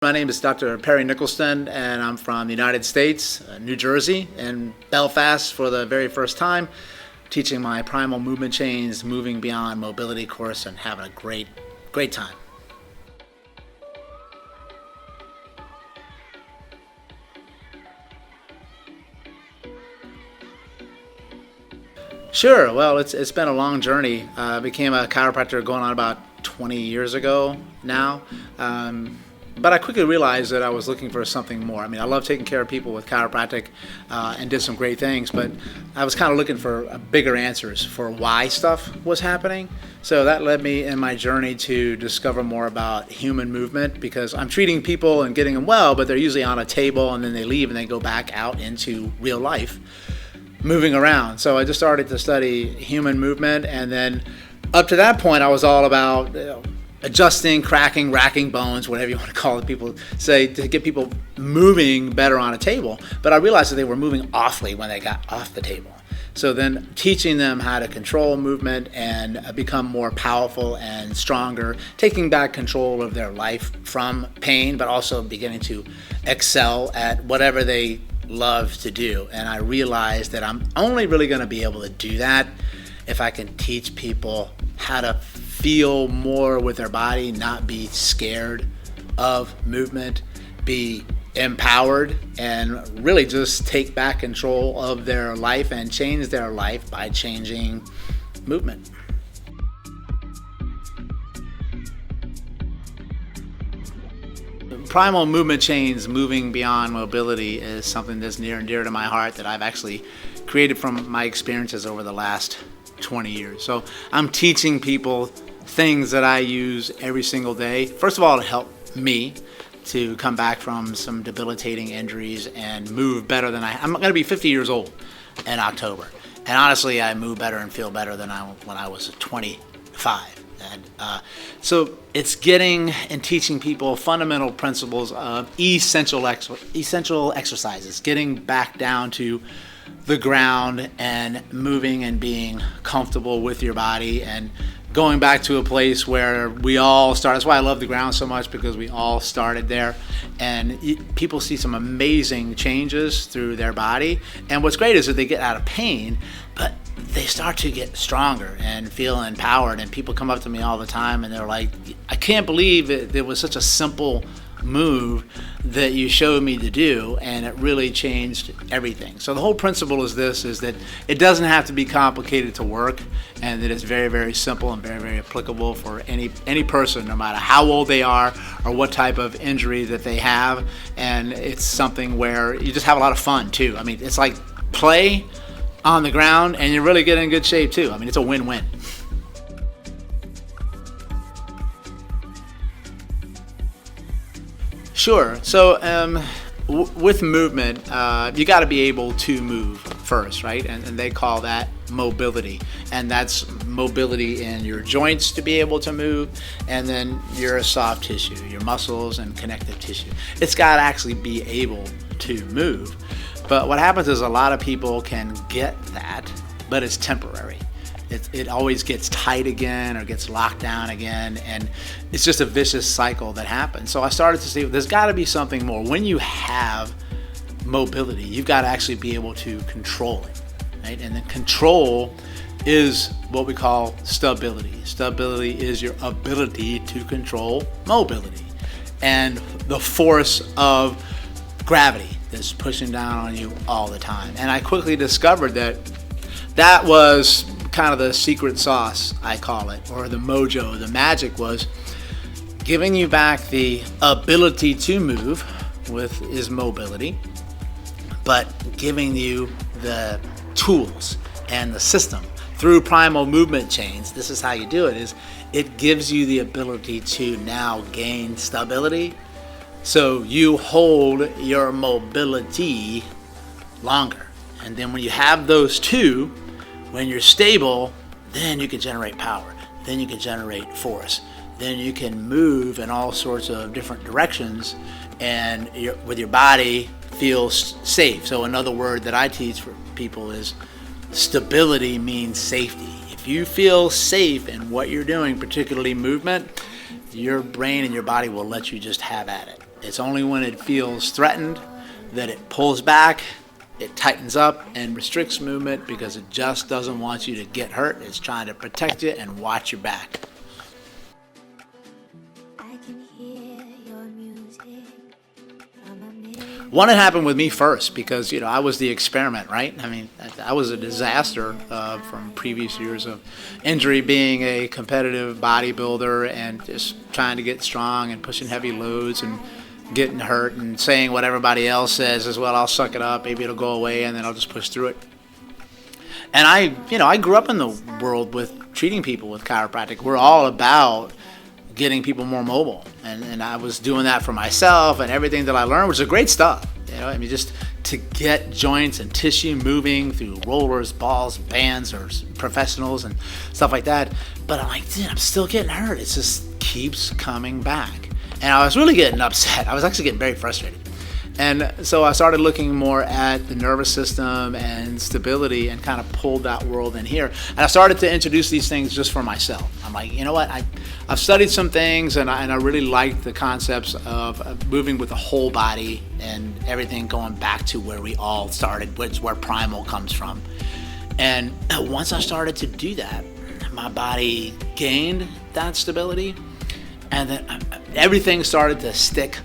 My name is Dr. Perry Nickelston, and I'm from the United States, New Jersey, and Belfast for the very first time, teaching my Primal Movement Chains, Moving Beyond Mobility course, and having a great time. Sure. Well, it's been a long journey. I became a chiropractor going on about 20 years ago now. But I quickly realized that I was looking for something more. I mean, I love taking care of people with chiropractic and did some great things, but I was kind of looking for bigger answers for why stuff was happening. So that led me in my journey to discover more about human movement, because I'm treating people and getting them well, but they're usually on a table and then they leave and they go back out into real life, moving around. So I just started to study human movement, and then up to that point I was all about adjusting, cracking, racking bones, whatever you want to call it. People say to get people moving better on a table, but I realized that they were moving awfully when they got off the table. So then teaching them how to control movement and become more powerful and stronger, taking back control of their life from pain, but also beginning to excel at whatever they love to do. And I realized that I'm only really going to be able to do that if I can teach people how to feel more with their body, not be scared of movement, be empowered, and really just take back control of their life and change their life by changing movement. Primal Movement Chains, Moving Beyond Mobility, is something that's near and dear to my heart that I've actually created from my experiences over the last 20 years. So I'm teaching people things that I use every single day. First of all, to help me to come back from some debilitating injuries and move better than I'm going to be 50 years old in October. And honestly, I move better and feel better than when I was 25. And so it's getting and teaching people fundamental principles of essential exercises, getting back down to the ground and moving and being comfortable with your body, and going back to a place where we all start. That's why I love the ground so much, because we all started there, and people see some amazing changes through their body. And what's great is that they get out of pain, but they start to get stronger and feel empowered. And people come up to me all the time and they're like, I can't believe it was such a simple move that you showed me to do, and it really changed everything. So the whole principle is that it doesn't have to be complicated to work, and that it's very, very simple and very, very applicable for any person, no matter how old they are or what type of injury that they have. And it's something where you just have a lot of fun too. I mean, it's like play on the ground and you're really getting in good shape too. I mean, it's a win-win. Sure. So with movement, you got to be able to move first, right? And they call that mobility. And that's mobility in your joints to be able to move, and then your soft tissue, your muscles and connective tissue. It's got to actually be able to move. But what happens is a lot of people can get that, but it's temporary. It always gets tight again or gets locked down again, and it's just a vicious cycle that happens. So I started to see there's got to be something more. When you have mobility, you've got to actually be able to control it, right? And then control is what we call stability. Stability is your ability to control mobility and the force of gravity that's pushing down on you all the time. And I quickly discovered that was kind of the secret sauce, I call it, or the mojo. The magic was giving you back the ability to move is mobility, but giving you the tools and the system through Primal Movement Chains. This is how you do it, is it gives you the ability to now gain stability, so you hold your mobility longer. And then when you have those two, when you're stable, then you can generate power, then you can generate force, then you can move in all sorts of different directions, and with your body feels safe. So another word that I teach for people is stability means safety. If you feel safe in what you're doing, particularly movement, your brain and your body will let you just have at it. It's only when it feels threatened that it pulls back, it tightens up and restricts movement because it just doesn't want you to get hurt. It's trying to protect you and watch your back. One, it happened with me first because, I was the experiment, right? I mean, I was a disaster from previous years of injury, being a competitive bodybuilder and just trying to get strong and pushing heavy loads and getting hurt and saying what everybody else says as well. I'll suck it up, maybe it'll go away, and then I'll just push through it. And I grew up in the world with treating people with chiropractic. We're all about getting people more mobile, and I was doing that for myself, and everything that I learned, which is great stuff. Just to get joints and tissue moving through rollers, balls, bands, or professionals and stuff like that. But I'm like, dude, I'm still getting hurt. It just keeps coming back. And I was really getting upset. I was actually getting very frustrated. And so I started looking more at the nervous system and stability and kind of pulled that world in here. And I started to introduce these things just for myself. I'm like, you know what? I've studied some things and I really like the concepts of moving with the whole body and everything going back to where we all started, which is where Primal comes from. And once I started to do that, my body gained that stability, and then everything started to stick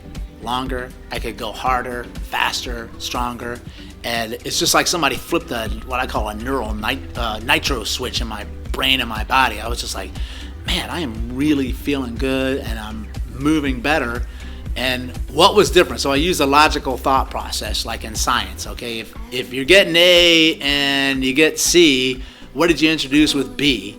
longer. I could go harder, faster, stronger, and it's just like somebody flipped what I call a neural nitro switch in my brain and my body. I was just like, man, I am really feeling good and I'm moving better. And what was different? So I used a logical thought process like in science, okay? If you're getting A and you get C, what did you introduce with B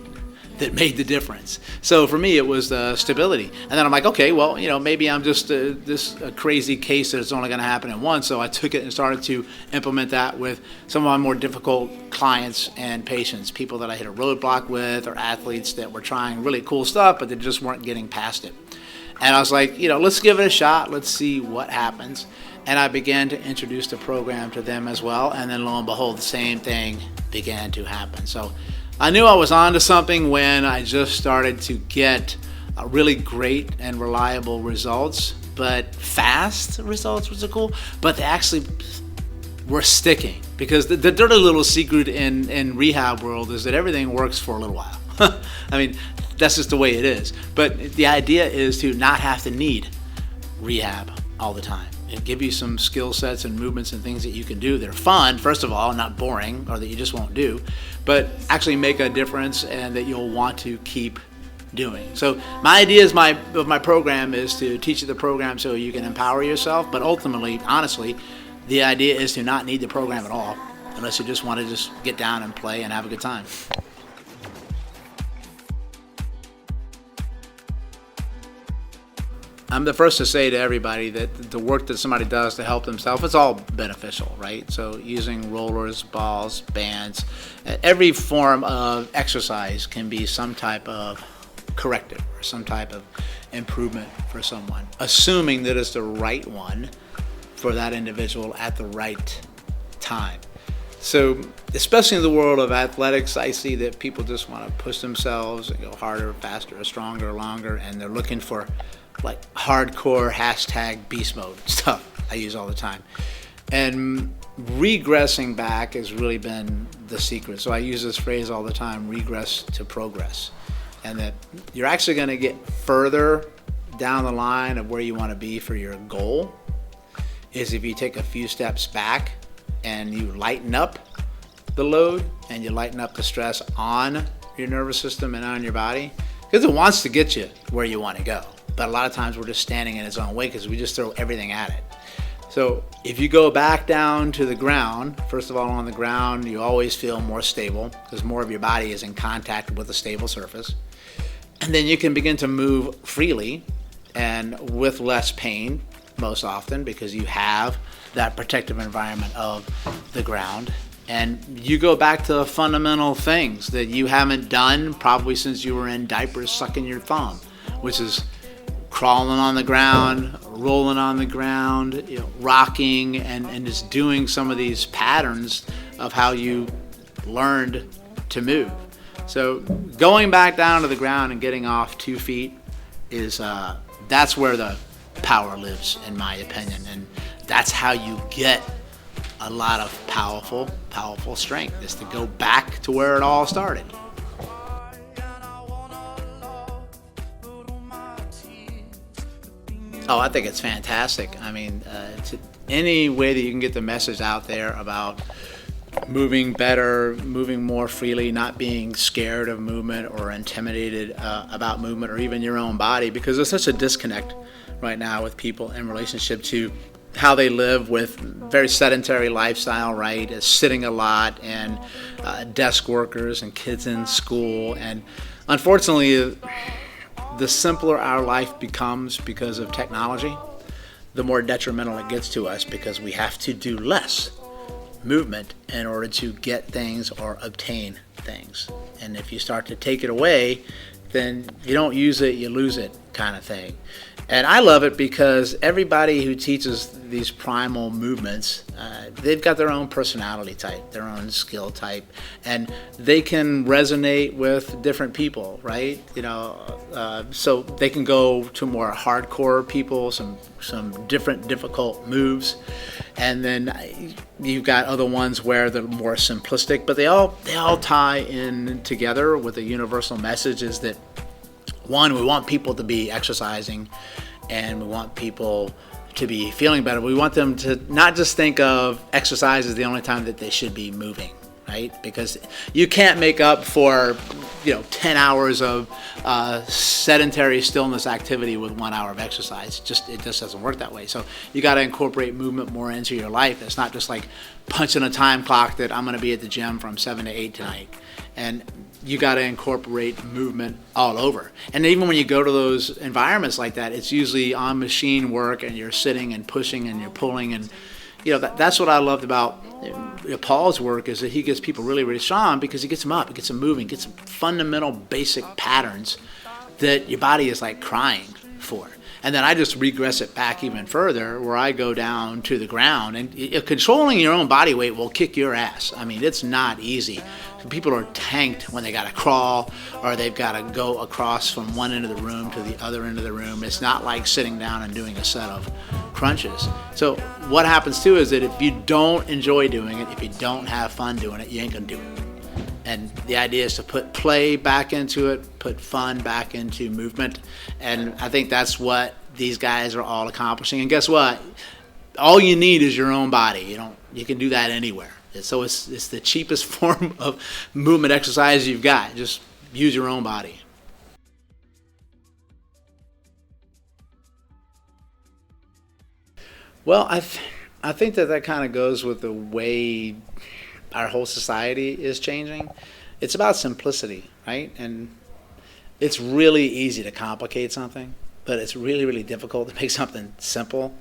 that made the difference? So for me, it was stability. And then I'm like, okay, well, maybe I'm just a crazy case that's only going to happen in one. So I took it and started to implement that with some of my more difficult clients and patients, people that I hit a roadblock with, or athletes that were trying really cool stuff, but they just weren't getting past it. And I was like, let's give it a shot. Let's see what happens. And I began to introduce the program to them as well. And then lo and behold, the same thing began to happen. So I knew I was onto something when I just started to get really great and reliable results, but fast results, which are cool, but they actually were sticking. Because the dirty little secret in rehab world is that everything works for a little while. I mean, that's just the way it is. But the idea is to not have to need rehab all the time. It'll give you some skill sets and movements and things that you can do. They're fun, first of all, not boring, or that you just won't do, but actually make a difference and that you'll want to keep doing. So my idea of my program is to teach you the program so you can empower yourself, but ultimately, honestly, the idea is to not need the program at all, unless you just want to just get down and play and have a good time. I'm the first to say to everybody that the work that somebody does to help themselves, it's all beneficial, right? So using rollers, balls, bands, every form of exercise can be some type of corrective or some type of improvement for someone, assuming that it's the right one for that individual at the right time. So especially in the world of athletics, I see that people just want to push themselves and go harder, faster, stronger, longer, and they're looking for like hardcore hashtag beast mode stuff I use all the time. And regressing back has really been the secret. So I use this phrase all the time, regress to progress. And that you're actually going to get further down the line of where you want to be for your goal is if you take a few steps back and you lighten up the load and you lighten up the stress on your nervous system and on your body, because it wants to get you where you want to go. But a lot of times we're just standing in its own way because we just throw everything at it. So if you go back down to the ground, first of all, on the ground, you always feel more stable because more of your body is in contact with a stable surface. And then you can begin to move freely and with less pain most often because you have that protective environment of the ground. And you go back to the fundamental things that you haven't done probably since you were in diapers sucking your thumb, which is crawling on the ground, rolling on the ground, rocking, and just doing some of these patterns of how you learned to move. So going back down to the ground and getting off 2 feet is that's where the power lives, in my opinion. And that's how you get a lot of powerful strength, is to go back to where it all started. Oh, I think it's fantastic. I mean, any way that you can get the message out there about moving better, moving more freely, not being scared of movement or intimidated about movement or even your own body, because there's such a disconnect right now with people in relationship to how they live with very sedentary lifestyle, right? Is sitting a lot, and desk workers and kids in school. And unfortunately, the simpler our life becomes because of technology, the more detrimental it gets to us, because we have to do less movement in order to get things or obtain things. And if you start to take it away, then you don't use it, you lose it, kind of thing. And I love it because everybody who teaches these primal movements, they've got their own personality type, their own skill type, and they can resonate with different people, right? So they can go to more hardcore people, some different difficult moves, and then you've got other ones where they're more simplistic, but they all tie in together with a universal message, is that one, we want people to be exercising, and we want people to be feeling better. We want them to not just think of exercise as the only time that they should be moving, right? Because you can't make up for 10 hours of sedentary stillness activity with 1 hour of exercise. It just doesn't work that way. So you got to incorporate movement more into your life. It's not just like punching a time clock that I'm going to be at the gym from 7 to 8 tonight. And you got to incorporate movement all over. And even when you go to those environments like that, it's usually on machine work, and you're sitting and pushing and you're pulling. And that's what I loved about Paul's work, is that he gets people really, really strong, because he gets them up, he gets them moving, gets some fundamental basic patterns that your body is like crying for. And then I just regress it back even further, where I go down to the ground, and controlling your own body weight will kick your ass. I mean, it's not easy. People are tanked when they got to crawl, or they've got to go across from one end of the room to the other end of the room. It's not like sitting down and doing a set of crunches. So what happens too is that if you don't enjoy doing it, if you don't have fun doing it, you ain't gonna do it. And the idea is to put play back into it, put fun back into movement. And I think that's what these guys are all accomplishing. And guess what? All you need is your own body. You can do that anywhere. So it's the cheapest form of movement exercise you've got. Just use your own body. Well, I think that kind of goes with the way our whole society is changing. It's about simplicity, right? And it's really easy to complicate something, but it's really, really difficult to make something simple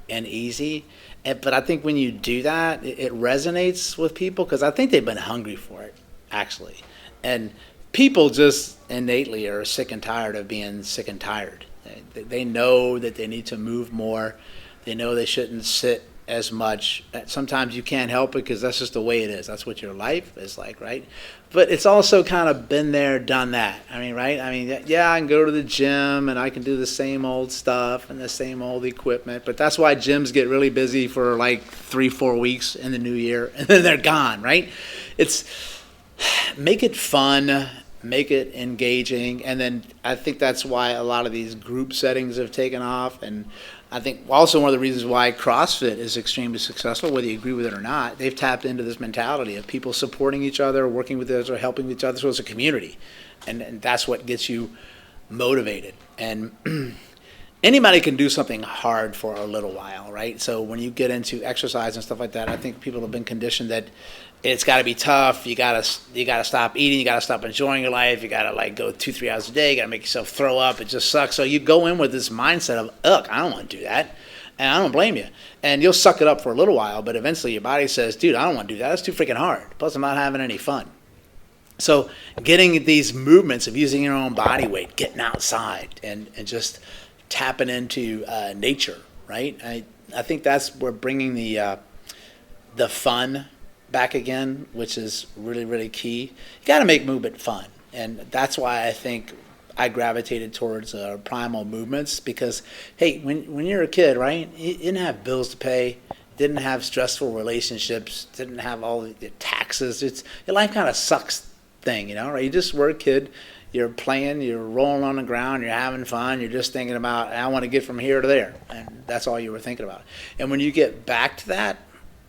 and easy. But I think when you do that, it resonates with people, because I think they've been hungry for it, actually. And people just innately are sick and tired of being sick and tired. They know that they need to move more. They know they shouldn't sit as much. Sometimes you can't help it, because that's just the way it is. That's what your life is like, right? But it's also kind of been there, done that. I mean, right? I mean, yeah, I can go to the gym and I can do the same old stuff and the same old equipment. But that's why gyms get really busy for like 3-4 weeks in the new year, and then they're gone, right? It's make it fun, make it engaging. And then I think that's why a lot of these group settings have taken off. And I think also one of the reasons why CrossFit is extremely successful, whether you agree with it or not, they've tapped into this mentality of people supporting each other, working with each other, helping each other. So it's a community. And that's what gets you motivated. And anybody can do something hard for a little while, right? So when you get into exercise and stuff like that, I think people have been conditioned that it's got to be tough. You got to stop eating. You got to stop enjoying your life. You got to like go 2-3 hours a day. You got to make yourself throw up. It just sucks. So you go in with this mindset of, ugh, I don't want to do that. And I don't blame you. And you'll suck it up for a little while, but eventually your body says, dude, I don't want to do that. That's too freaking hard. Plus I'm not having any fun. So getting these movements of using your own body weight, getting outside and just tapping into nature, right? I think that's where bringing the fun back again, which is really, really key. You got to make movement fun. And that's why I think I gravitated towards Primal Movements because, hey, when you're a kid, right, you didn't have bills to pay, didn't have stressful relationships, didn't have all the taxes. Your life kind of sucks thing, right? You just were a kid. You're playing, you're rolling on the ground, you're having fun, you're just thinking about, I want to get from here to there. And that's all you were thinking about. And when you get back to that,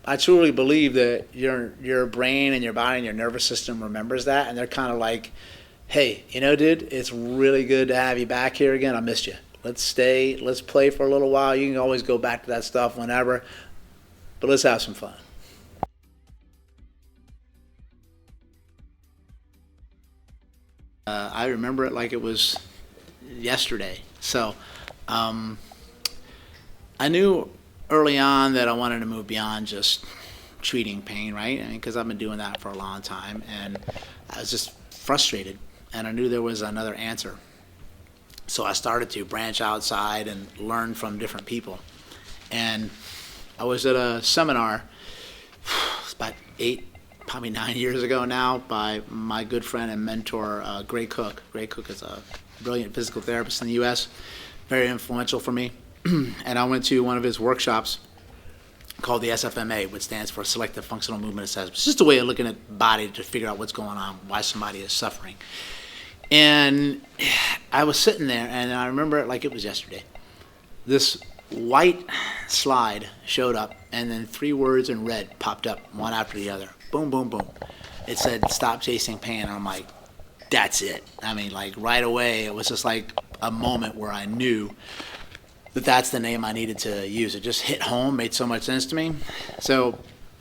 I truly believe that your brain and your body and your nervous system remembers that. And they're kind of like, hey, dude, it's really good to have you back here again. I missed you. Let's stay, let's play for a little while. You can always go back to that stuff whenever, but let's have some fun. I remember it like it was yesterday. So I knew early on that I wanted to move beyond just treating pain, right? Because I've been doing that for a long time, and I was just frustrated, and I knew there was another answer. So I started to branch outside and learn from different people. And I was at a seminar, it's about probably 9 years ago now, by my good friend and mentor, Gray Cook. Gray Cook is a brilliant physical therapist in the U.S., very influential for me. And I went to one of his workshops called the SFMA, which stands for Selective Functional Movement Assessment. It's just a way of looking at the body to figure out what's going on, why somebody is suffering. And I was sitting there, and I remember it like it was yesterday. This white slide showed up, and then 3 words in red popped up, one after the other. Boom, boom, boom. It said, stop chasing pain. And I'm like, that's it. Like right away, it was just like a moment where I knew that that's the name I needed to use. It just hit home, made so much sense to me. So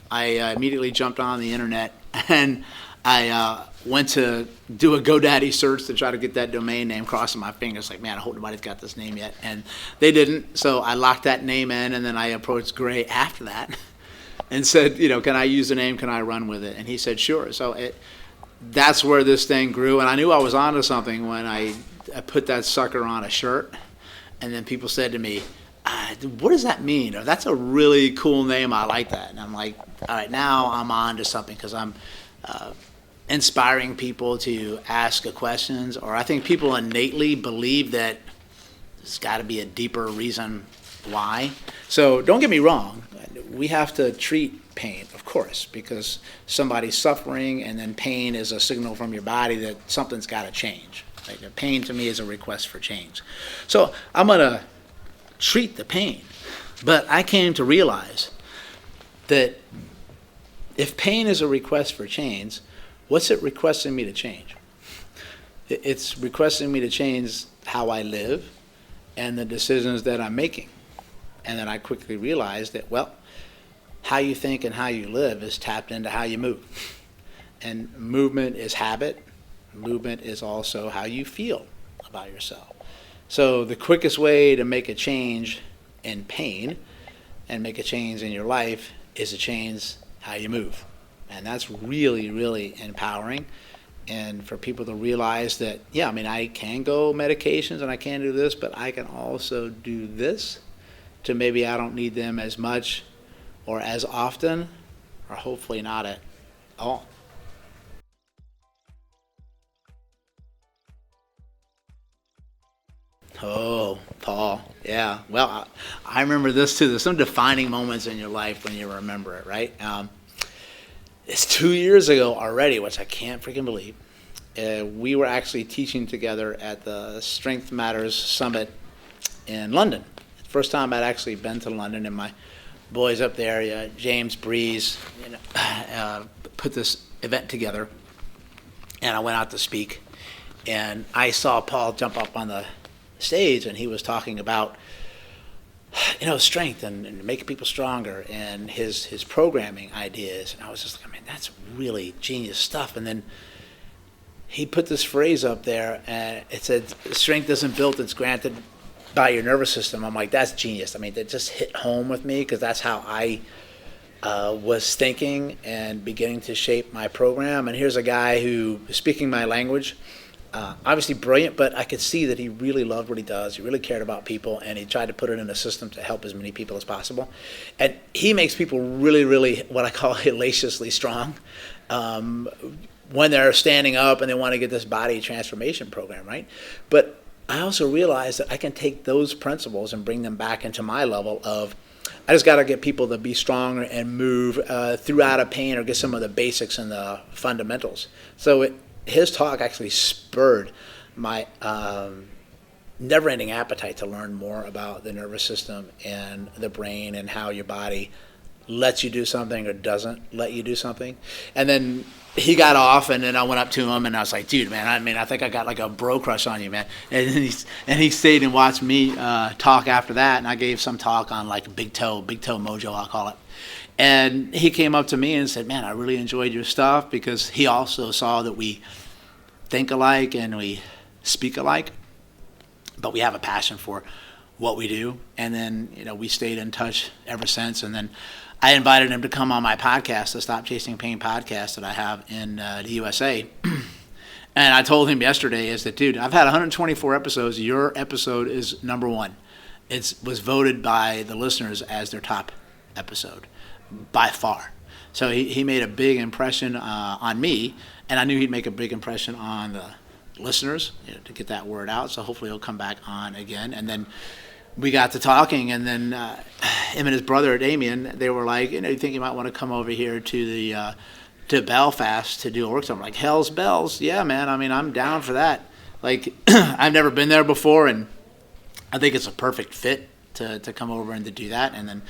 I immediately jumped on the internet, and I went to do a GoDaddy search to try to get that domain name, crossing my fingers like, man, I hope nobody's got this name yet. And they didn't, so I locked that name in, and then I approached Gray after that and said, can I use the name, can I run with it? And he said, sure. So that's where this thing grew, and I knew I was onto something when I put that sucker on a shirt. And then people said to me, what does that mean? Or that's a really cool name, I like that. And I'm like, all right, now I'm on to something, because I'm inspiring people to ask questions, or I think people innately believe that there's got to be a deeper reason why. So don't get me wrong, we have to treat pain, of course, because somebody's suffering, and then pain is a signal from your body that something's got to change. Like, the pain to me is a request for change. So I'm going to treat the pain. But I came to realize that if pain is a request for change, what's it requesting me to change? It's requesting me to change how I live and the decisions that I'm making. And then I quickly realized that, how you think and how you live is tapped into how you move. And movement is habit. Movement is also how you feel about yourself. So the quickest way to make a change in pain and make a change in your life is to change how you move. And that's really, really empowering. And for people to realize that, I can go medications and I can do this, but I can also do this, to maybe I don't need them as much or as often, or hopefully not at all. Oh, Paul, yeah. Well, I remember this too. There's some defining moments in your life when you remember it, right? It's 2 years ago already, which I can't freaking believe. We were actually teaching together at the Strength Matters Summit in London. First time I'd actually been to London, and my boys up there, James Breeze, put this event together, and I went out to speak, and I saw Paul jump up on the stage, and he was talking about strength and making people stronger, and his programming ideas, and I was just like, man, that's really genius stuff. And then he put this phrase up there, and it said, strength isn't built, it's granted by your nervous system. I'm like, that's genius. That just hit home with me, because that's how I was thinking and beginning to shape my program. And here's a guy who is speaking my language, obviously brilliant, but I could see that he really loved what he does. He really cared about people, and he tried to put it in a system to help as many people as possible. And he makes people really, really, what I call hellaciously strong. when they're standing up and they want to get this body transformation program, right? But I also realized that I can take those principles and bring them back into my level of, I just got to get people to be stronger and move throughout a pain, or get some of the basics and the fundamentals. So his talk actually spurred my never-ending appetite to learn more about the nervous system and the brain and how your body lets you do something or doesn't let you do something. And then he got off, and then I went up to him and I was like, dude, man, I think I got like a bro crush on you, man. And he stayed and watched me talk after that, and I gave some talk on like big toe mojo, I'll call it. And he came up to me and said, man, I really enjoyed your stuff, because he also saw that we think alike and we speak alike, but we have a passion for what we do. And then, we stayed in touch ever since. And then I invited him to come on my podcast, the Stop Chasing Pain podcast that I have in the USA. And I told him yesterday is that, dude, I've had 124 episodes. Your episode is number one. It was voted by the listeners as their top episode by far. So he made a big impression on me, and I knew he'd make a big impression on the listeners, to get that word out. So hopefully he'll come back on again. And then we got to talking, and then him and his brother Damian, they were like, you think you might want to come over here to the to Belfast to do a workshop. I'm like, hell's bells, yeah, man. I'm down for that. Like, I've never been there before, and I think it's a perfect fit to come over and to do that. And then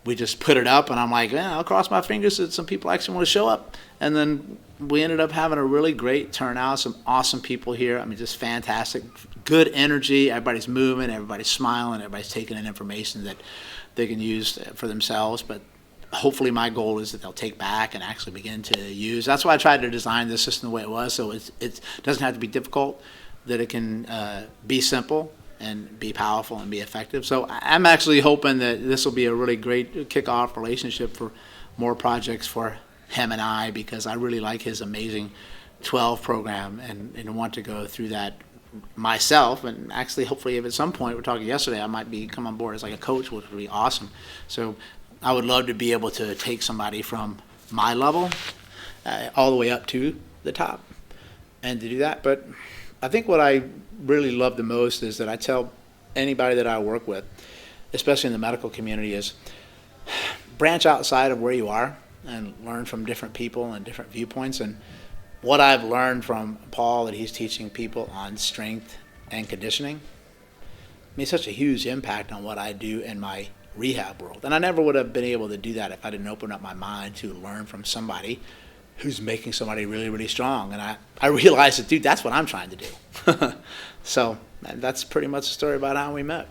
we just put it up, and I'm like, I'll cross my fingers that some people actually want to show up. And then we ended up having a really great turnout, some awesome people here. Just fantastic, good energy. Everybody's moving, everybody's smiling, everybody's taking in information that they can use for themselves. But hopefully my goal is that they'll take back and actually begin to use. That's why I tried to design this system the way it was, so it doesn't have to be difficult, that it can be simple and be powerful and be effective. So I'm actually hoping that this will be a really great kickoff relationship for more projects for him and I, because I really like his amazing 12 program and want to go through that myself. And actually, hopefully, if at some point, we're talking yesterday, I might come on board as like a coach, which would be awesome. So I would love to be able to take somebody from my level all the way up to the top and to do that. But I think what I really love the most is that I tell anybody that I work with, especially in the medical community, is branch outside of where you are and learn from different people and different viewpoints. And what I've learned from Paul, that he's teaching people on strength and conditioning, made such a huge impact on what I do in my rehab world. And I never would have been able to do that if I didn't open up my mind to learn from somebody who's making somebody really, really strong. And I realized that, dude, that's what I'm trying to do. So that's pretty much the story about how we met.